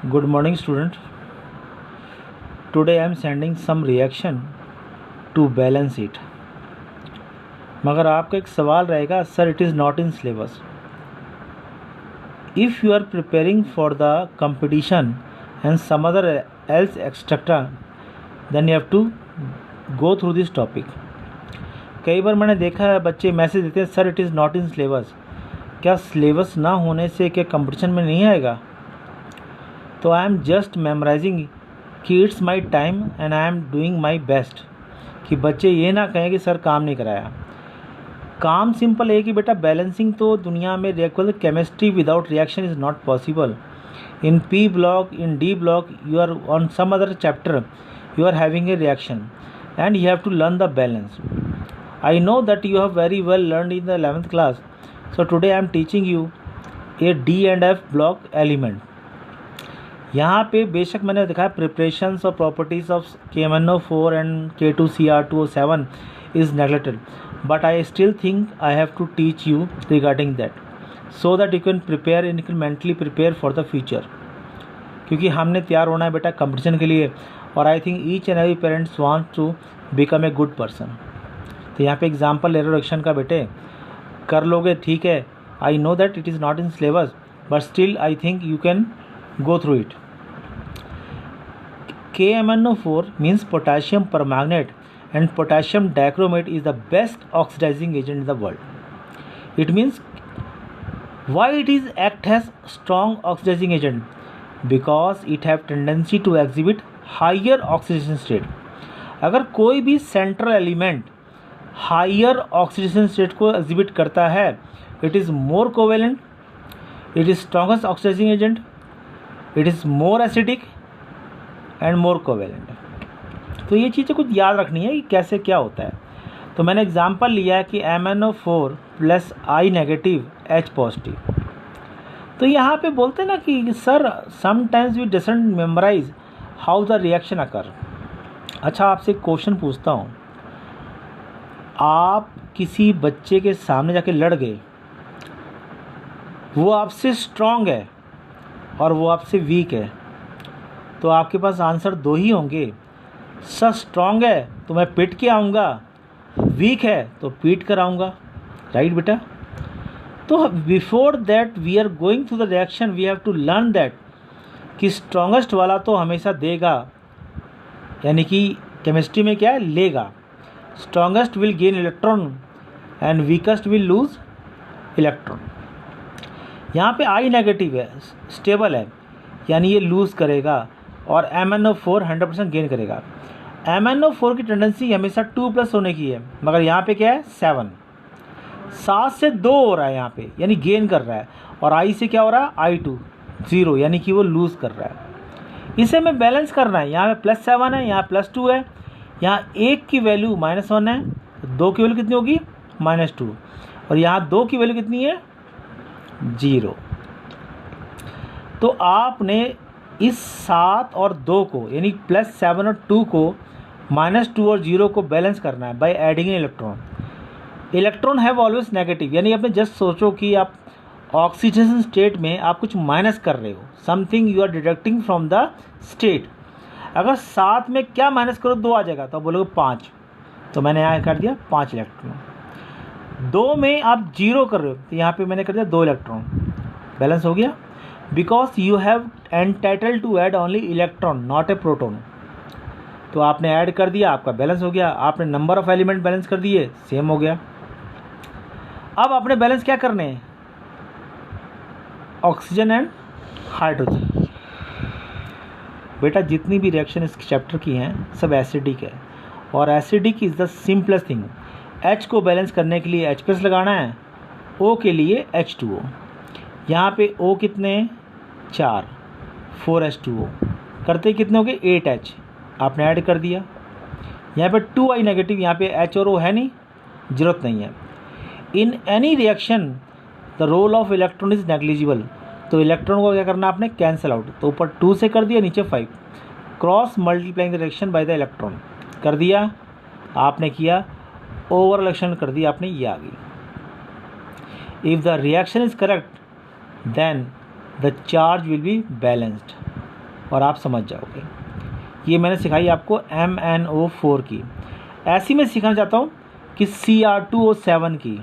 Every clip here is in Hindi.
Good morning, student. Today I am sending some reaction to balance it. मगर आपका एक सवाल रहेगा, sir it is not in syllabus. If you are preparing for the competition and some other else etc., then you have to go through this topic. कई बार मैंने देखा है बच्चे मैसेज देते हैं, sir it is not in syllabus. क्या सिलेबस ना होने से क्या कंपटीशन में नहीं आएगा? तो आई एम जस्ट मेमोराइजिंग कि it's my time and I am doing my best, कि बच्चे ये ना कहें कि सर काम नहीं कराया. काम सिंपल है कि बेटा बैलेंसिंग तो दुनिया में react, chemistry without reaction is not possible. In P block, in D block, you are on some other chapter, you are having a reaction and you have to learn the balance. I know that you have very well learned in the 11th class, so today I am teaching you a D and F block element. यहाँ पे बेशक मैंने दिखाया प्रिपरेशंस और properties of KMnO4 and K2Cr2O7 is neglected, but I still think I have to teach you regarding that so that you can prepare incrementally prepare for the future. क्योंकि हमने तैयार होना है बेटा कंपटीशन के लिए, और I think each and every parents want to become a good person. तो यहाँ पे एग्जांपल एरर रिएक्शन का बेटे कर लोगे, ठीक है. I know that it is not in syllabus, but still I think you can go through it. KMnO4 means potassium permanganate, and potassium dichromate is the best oxidizing agent in the world. It means why it is act as strong oxidizing agent? Because it have tendency to exhibit higher oxidation state. अगर कोई भी central element higher oxidation state को एग्जिबिट करता है, it is more covalent, it is strongest oxidising agent, it is more acidic and more covalent. तो ये चीज़ें कुछ याद रखनी है कि कैसे क्या होता है. तो मैंने एग्जांपल लिया है कि MnO4 plus I negative H positive. तो यहाँ पे बोलते हैं ना कि sir sometimes we doesn't memorise how the reaction occur. अच्छा, आपसे एक क्वेश्चन पूछता हूँ. आप किसी बच्चे के सामने जाके लड़ गए, वो आपसे स्ट्रांग है और वो आपसे वीक है, तो आपके पास आंसर दो ही होंगे. सर स्ट्रांग है तो मैं पिट के आऊँगा, वीक है तो पीट कर आऊँगा. राइट बेटा? तो before that we are going to the reaction we have to learn that कि स्ट्रांगेस्ट वाला तो हमेशा देगा, यानी कि केमिस्ट्री में क्या है, लेगा. Strongest will gain electron and weakest will lose electron. यहाँ पे I नेगेटिव है, स्टेबल है, यानी ये लूज़ करेगा, और MnO4 100% गेन करेगा. MnO4 की टेंडेंसी हमेशा 2+ होने की है, मगर यहाँ पे क्या है 7 से 2 हो रहा है यहाँ पे, यानी गेन कर रहा है. और I से क्या हो रहा है I2 0, यानी कि वो लूज़ कर रहा है. इसे हमें बैलेंस करना है. यहाँ पे +7 है, यहाँ +2 है, यहाँ 1 की वैल्यू -1 है, 2 की वैल्यू कितनी होगी -2, और यहाँ 2 की वैल्यू कितनी है 0. तो आपने इस 7 और 2 को, यानी +7 और 2 को, -2 और 0 को बैलेंस करना है by adding an electron. Electron have always negative, यानी आपने जस्ट सोचो कि आप ऑक्सीडेशन स्टेट में आप कुछ माइनस कर रहे हो, something you are deducting from the state. अगर 7 में क्या माइनस करो 2 आ जाएगा, तो आप बोलोगे 5, तो मैंने यहाँ कर दिया 5 इलेक्ट्रॉन. 2 में आप 0 कर रहे हो, तो यहाँ पे मैंने कर दिया 2 इलेक्ट्रॉन. बैलेंस हो गया. Because you have entitled to add only electron not a proton. तो आपने ऐड कर दिया, आपका बैलेंस हो गया. आपने नंबर ऑफ एलिमेंट बैलेंस कर दिए, सेम हो गया. अब आपने बैलेंस क्या करने हैं, ऑक्सीजन एंड हाइड्रोजन. बेटा जितनी भी रिएक्शन इस चैप्टर की हैं सब एसिडिक है, और acidic is the simplest thing. H को बैलेंस करने के लिए H+ लगाना है, O के लिए H2O. यहाँ पे O कितने 4, 4H2O करते कितने हो गए 8H, आपने ऐड कर दिया. यहाँ पे 2I नेगेटिव, यहाँ पे H और O है नहीं, ज़रूरत नहीं है. In any reaction the role of electron is negligible. तो इलेक्ट्रॉन को क्या करना आपने, कैंसिल आउट. तो ऊपर 2 से कर दिया, नीचे 5. Cross multiplying the reaction by the electron कर दिया आपने, किया ओवर इलेक्शन कर दिया आपने, ये आ गई. If the reaction is correct then the charge will be balanced. और आप समझ जाओगे। ये मैंने सिखाई आपको MnO4 की। ऐसी मैं सिखाना चाहता हूँ कि Cr2O7 की।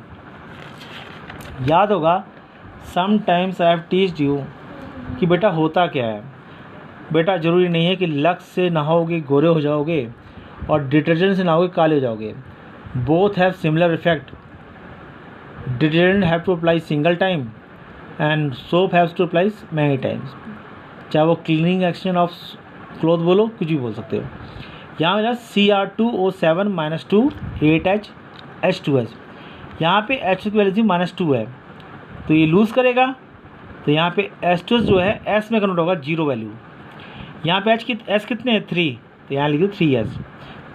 याद होगा समटाइम्स आई हैव टीच्ड यू कि बेटा होता क्या है। बेटा ज़रूरी नहीं है कि लक्स से नहाओगे गोरे हो जाओगे और डिटर्जेंट से नहाओगे काले हो जाओगे। Both have similar effect. Detergent have to apply single time and soap haves to apply many times. चाहे वो क्लीनिंग एक्शन ऑफ क्लोथ बोलो, कुछ भी बोल सकते हो। यहाँ मेरा Cr2O7 -2 8H H2S। यहाँ पे H2 की वैल्यू -2 है तो ये लूज़ करेगा, तो यहाँ पे H2S जो है S में कन्वर्ट होगा 0 वैल्यू। यहाँ पे S कितने हैं 3, तो यहाँ लिख दो 3S।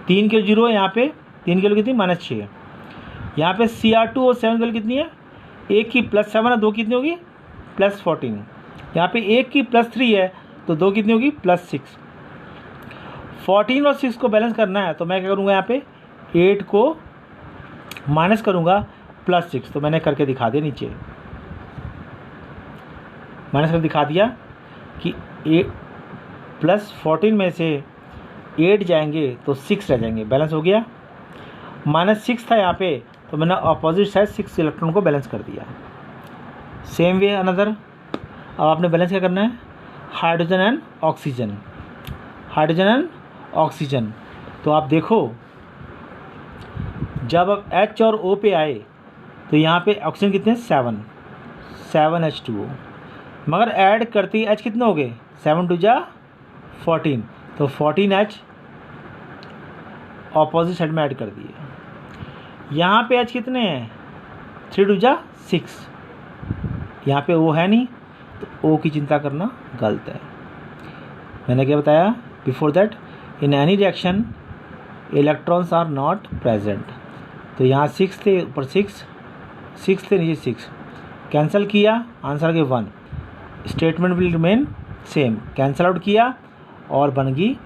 3 के 0 है, यहाँ पे 3 की वैल्यू कितनी -6। यहाँ पे Cr2O7 की वैल्यू कितनी है, 1 की +7 है, 2 कितनी होगी +14। यहाँ पे 1 की +3 है तो 2 कितनी होगी +6। 14 और 6 को बैलेंस करना है तो मैं क्या करूँगा, यहाँ पे 8 को माइनस करूँगा +6। तो मैंने करके दिखा दिया, नीचे माइनस करके दिखा दिया कि +14 में से 8 जाएंगे तो 6 रह जाएंगे, बैलेंस हो गया। -6 था यहाँ पे तो मैंने अपोजिट साइड 6 इलेक्ट्रॉन को बैलेंस कर दिया। Same way another. अब आपने बैलेंस क्या करना है, hydrogen and oxygen. Hydrogen and oxygen, तो आप देखो जब अब H और O पे आए तो यहाँ पे ऑक्सीजन कितने हैं 7H2O, मगर ऐड करते ही H कितने हो गए 7 2 जा 14, तो 14H ऑपोजिट साइड में ऐड कर दिए। यहाँ पे H कितने हैं 3 2 जा 6, यहाँ पे O है नहीं तो O की चिंता करना गलत है। मैंने क्या बताया before that, in any reaction electrons are not present. तो यहाँ 6 थे, ऊपर 6 थे, नीचे 6, कैंसिल किया, आंसर के 1। Statement will remain same, cancel out किया और बन गई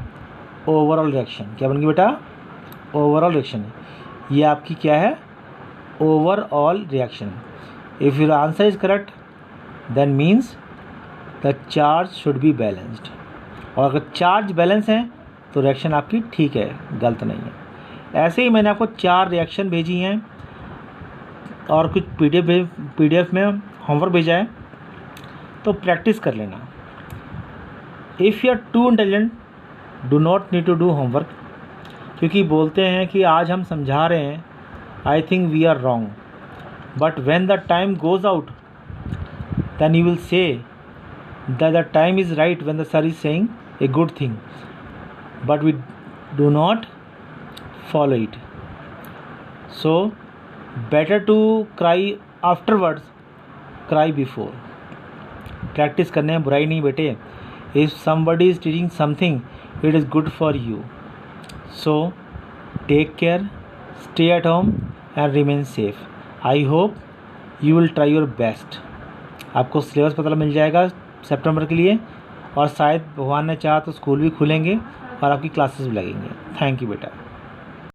ओवरऑल रिएक्शन। क्या बन गई बेटा, ओवरऑल रिएक्शन। ये आपकी क्या है, overall reaction. If your answer is correct then means the charge should be balanced, और अगर चार्ज बैलेंस है तो रिएक्शन आपकी ठीक है, गलत नहीं है। ऐसे ही मैंने आपको 4 रिएक्शन भेजी हैं और कुछ PDF में होमवर्क भेजा है, तो प्रैक्टिस कर लेना। If you are too intelligent do not need to do homework, क्योंकि बोलते हैं कि आज हम समझा रहे हैं, I think we are wrong, but when the time goes out then you will say that the time is right when the sir is saying a good thing, but we do not follow it. So better to cry afterwards, cry before. Practice करने में बुराई नहीं बेटे। If somebody is teaching something, it is good for you. So take care, stay at home and remain safe. I hope you will try your best. आपको सिलेबस पता मिल जाएगा सितंबर के लिए, और शायद भगवान ने चाहा तो स्कूल भी खुलेंगे और आपकी क्लासेस भी लगेंगे। थैंक यू बेटा।